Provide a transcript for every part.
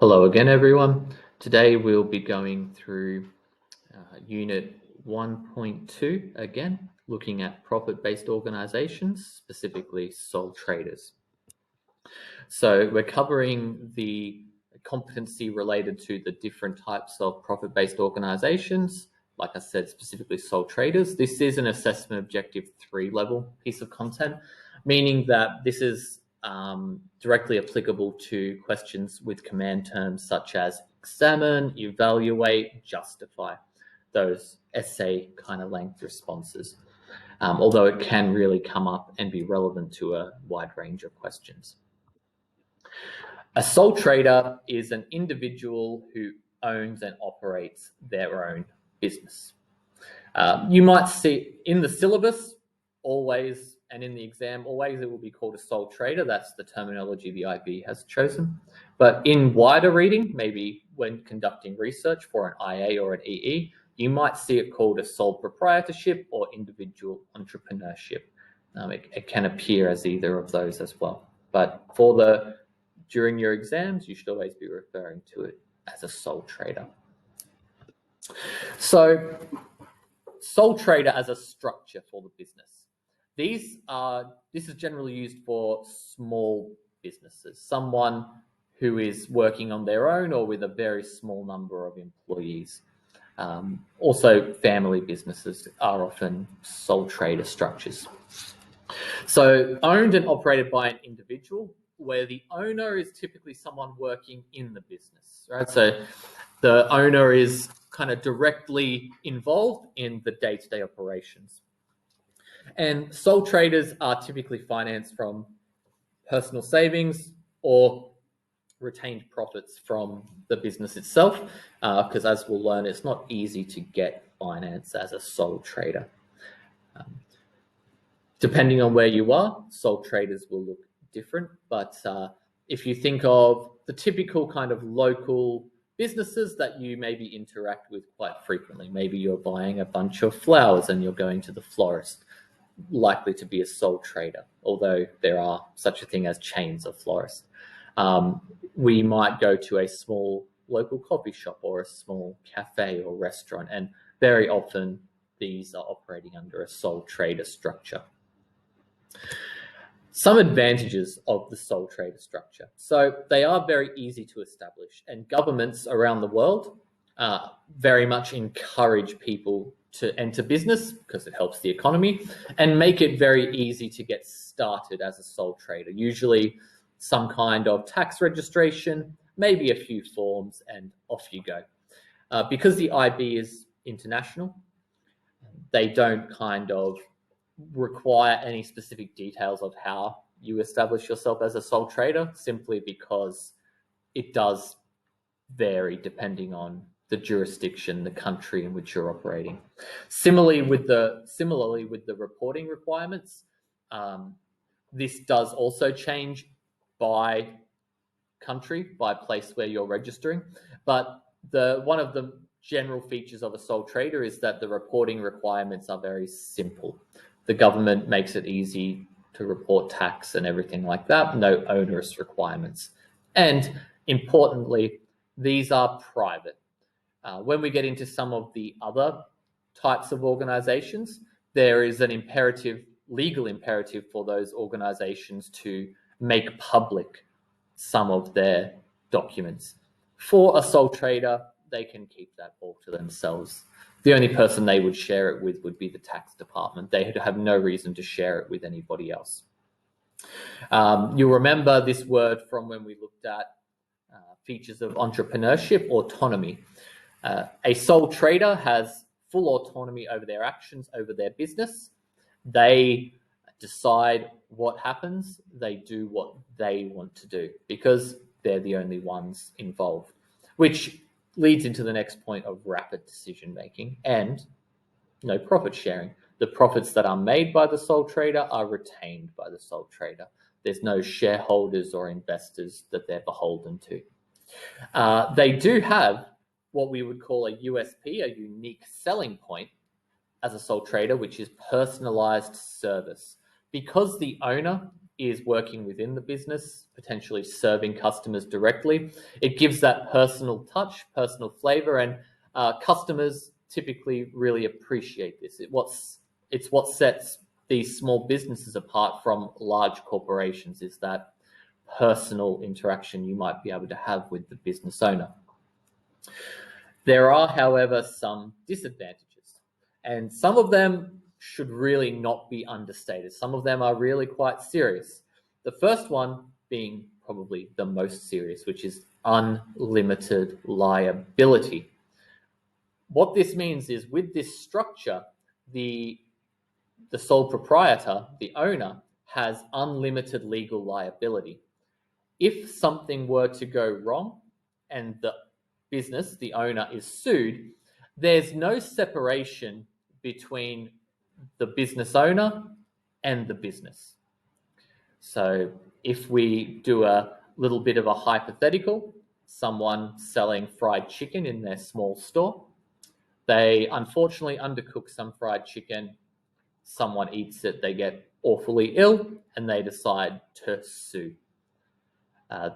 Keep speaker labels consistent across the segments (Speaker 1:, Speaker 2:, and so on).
Speaker 1: Hello again, everyone. Today we'll be going through Unit 1.2 again, looking at profit-based organizations, specifically sole traders. So we're covering the competency related to the different types of profit-based organizations, like I said, specifically sole traders. This is an assessment objective 3 level piece of content, meaning that this is directly applicable to questions with command terms such as examine, evaluate, justify, those essay kind of length responses, although it can really come up and be relevant to a wide range of questions. A sole trader is an individual who owns and operates their own business. You might see in the syllabus always, and in the exam always, it will be called a sole trader. That's the terminology the IB has chosen. But in wider reading, maybe when conducting research for an IA or an EE, you might see it called a sole proprietorship or individual entrepreneurship. It can appear as either of those as well. But during your exams, you should always be referring to it as a sole trader. So, sole trader as a structure for the business. This is generally used for small businesses, someone who is working on their own or with a very small number of employees. Also, family businesses are often sole trader structures. So, owned and operated by an individual, where the owner is typically someone working in the business, right? So the owner is kind of directly involved in the day-to-day operations. And sole traders are typically financed from personal savings or retained profits from the business itself, because as we'll learn, it's not easy to get finance as a sole trader. Depending on where you are, sole traders will look different, but if you think of the typical kind of local businesses that you maybe interact with quite frequently, maybe you're buying a bunch of flowers and you're going to the florist, likely to be a sole trader, although there are such a thing as chains of florists. We might go to a small local coffee shop or a small cafe or restaurant, and very often these are operating under a sole trader structure. Some advantages of the sole trader structure. So they are very easy to establish, and governments around the world very much encourage people to enter business because it helps the economy, and make it very easy to get started as a sole trader. Usually some kind of tax registration, maybe a few forms, and off you go. Because the IB is international, they don't kind of require any specific details of how you establish yourself as a sole trader, simply because it does vary depending on the jurisdiction, the country in which you're operating. Similarly with the reporting requirements, this does also change by country, by place where you're registering. But one of the general features of a sole trader is that the reporting requirements are very simple. The government makes it easy to report tax and everything like that, no onerous requirements. And importantly, these are private. When we get into some of the other types of organizations, there is an legal imperative for those organizations to make public some of their documents. For a sole trader, they can keep that all to themselves. The only person they would share it with would be the tax department. They have no reason to share it with anybody else. You'll remember this word from when we looked at features of entrepreneurship, autonomy. A sole trader has full autonomy over their actions, over their business. They decide what happens. They do what they want to do because they're the only ones involved, which leads into the next point of rapid decision making and no profit sharing. The profits that are made by the sole trader are retained by the sole trader. There's no shareholders or investors that they're beholden to. They do have what we would call a USP, a unique selling point, as a sole trader, which is personalized service. Because the owner is working within the business, potentially serving customers directly. It gives that personal touch, personal flavor, and customers typically really appreciate this. It's what sets these small businesses apart from large corporations, is that personal interaction you might be able to have with the business owner. There are, however, some disadvantages, and some of them should really not be understated. Some of them are really quite serious. The first one being probably the most serious, which is unlimited liability. What this means is, with this structure, the sole proprietor, the owner, has unlimited legal liability. If something were to go wrong and the business, the owner, is sued, there's no separation between the business owner and the business. So if we do a little bit of a hypothetical, someone selling fried chicken in their small store, they unfortunately undercook some fried chicken, someone eats it, they get awfully ill, and they decide to sue.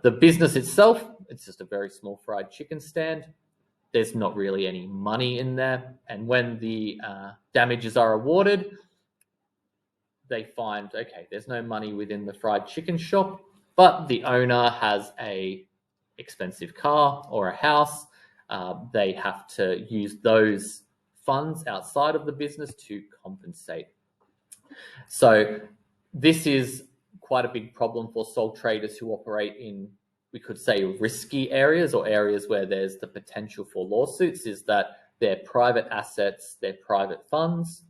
Speaker 1: The business itself, it's just a very small fried chicken stand. There's not really any money in there. And when the damages are awarded, they find, okay, there's no money within the fried chicken shop, but the owner has a expensive car or a house. They have to use those funds outside of the business to compensate. So this is quite a big problem for sole traders who operate in, we could say, risky areas, or areas where there's the potential for lawsuits, is that their private assets, their private funds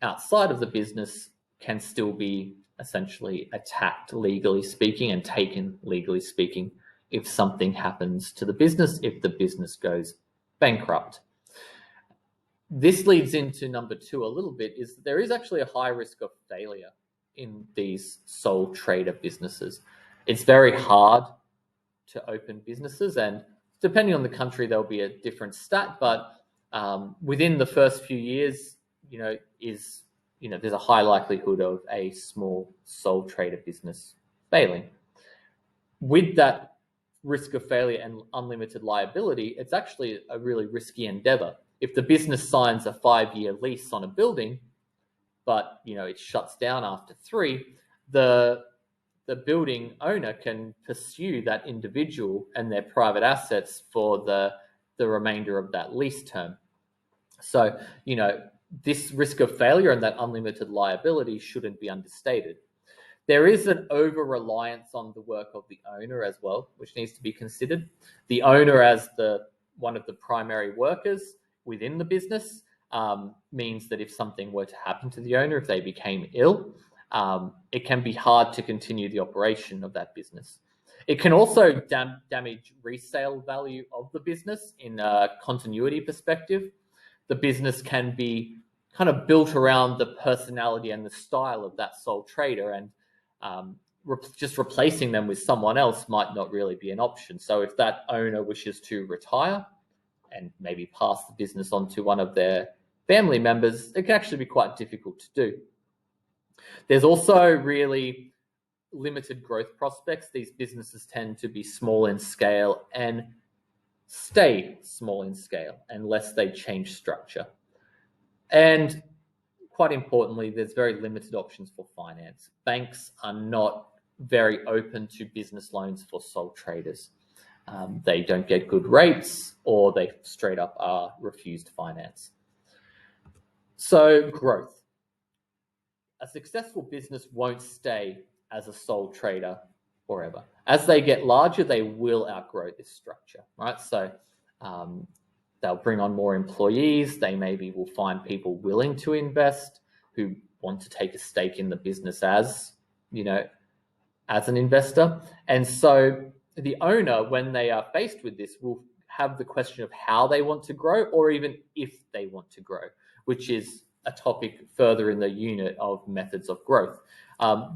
Speaker 1: outside of the business can still be essentially attacked, legally speaking, and taken, legally speaking, if something happens to the business, if the business goes bankrupt. This leads into number two a little bit, is there is actually a high risk of failure in these sole trader businesses. It's very hard to open businesses, and depending on the country, there'll be a different stat, but within the first few years, there's a high likelihood of a small sole trader business failing. With that risk of failure and unlimited liability, it's actually a really risky endeavor. If the business signs a 5-year lease on a building, but it shuts down after 3, the building owner can pursue that individual and their private assets for the remainder of that lease term. So, this risk of failure and that unlimited liability shouldn't be understated. There is an over-reliance on the work of the owner as well, which needs to be considered. The owner, as one of the primary workers within the business, means that if something were to happen to the owner, if they became ill, it can be hard to continue the operation of that business. It can also damage resale value of the business in a continuity perspective. The business can be kind of built around the personality and the style of that sole trader, and just replacing them with someone else might not really be an option. So if that owner wishes to retire and maybe pass the business on to one of their family members, it can actually be quite difficult to do. There's also really limited growth prospects. These businesses tend to be small in scale and stay small in scale unless they change structure. And quite importantly, there's very limited options for finance. Banks are not very open to business loans for sole traders. They don't get good rates, or they straight up are refused finance. So growth. A successful business won't stay as a sole trader forever. As they get larger, they will outgrow this structure, right? So they'll bring on more employees. They maybe will find people willing to invest who want to take a stake in the business as an investor. And so the owner, when they are faced with this, will have the question of how they want to grow, or even if they want to grow, which is a topic further in the unit of methods of growth.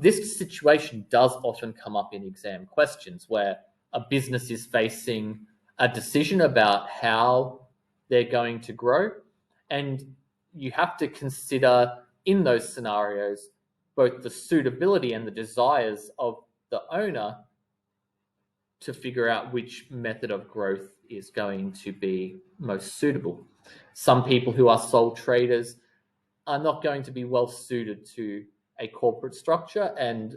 Speaker 1: This situation does often come up in exam questions, where a business is facing a decision about how they're going to grow, and you have to consider in those scenarios both the suitability and the desires of the owner to figure out which method of growth is going to be most suitable. Some people who are sole traders are not going to be well suited to a corporate structure and,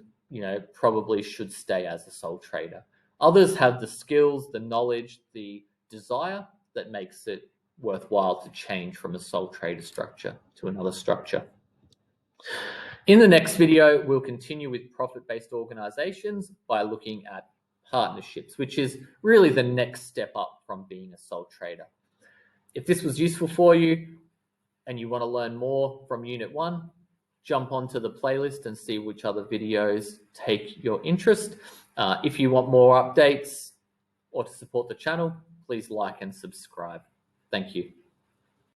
Speaker 1: probably should stay as a sole trader. Others have the skills, the knowledge, the desire that makes it worthwhile to change from a sole trader structure to another structure. In the next video, we'll continue with profit-based organizations by looking at partnerships, which is really the next step up from being a sole trader. If this was useful for you and you want to learn more from Unit 1, jump onto the playlist and see which other videos take your interest. If you want more updates or to support the channel, please like and subscribe. Thank you.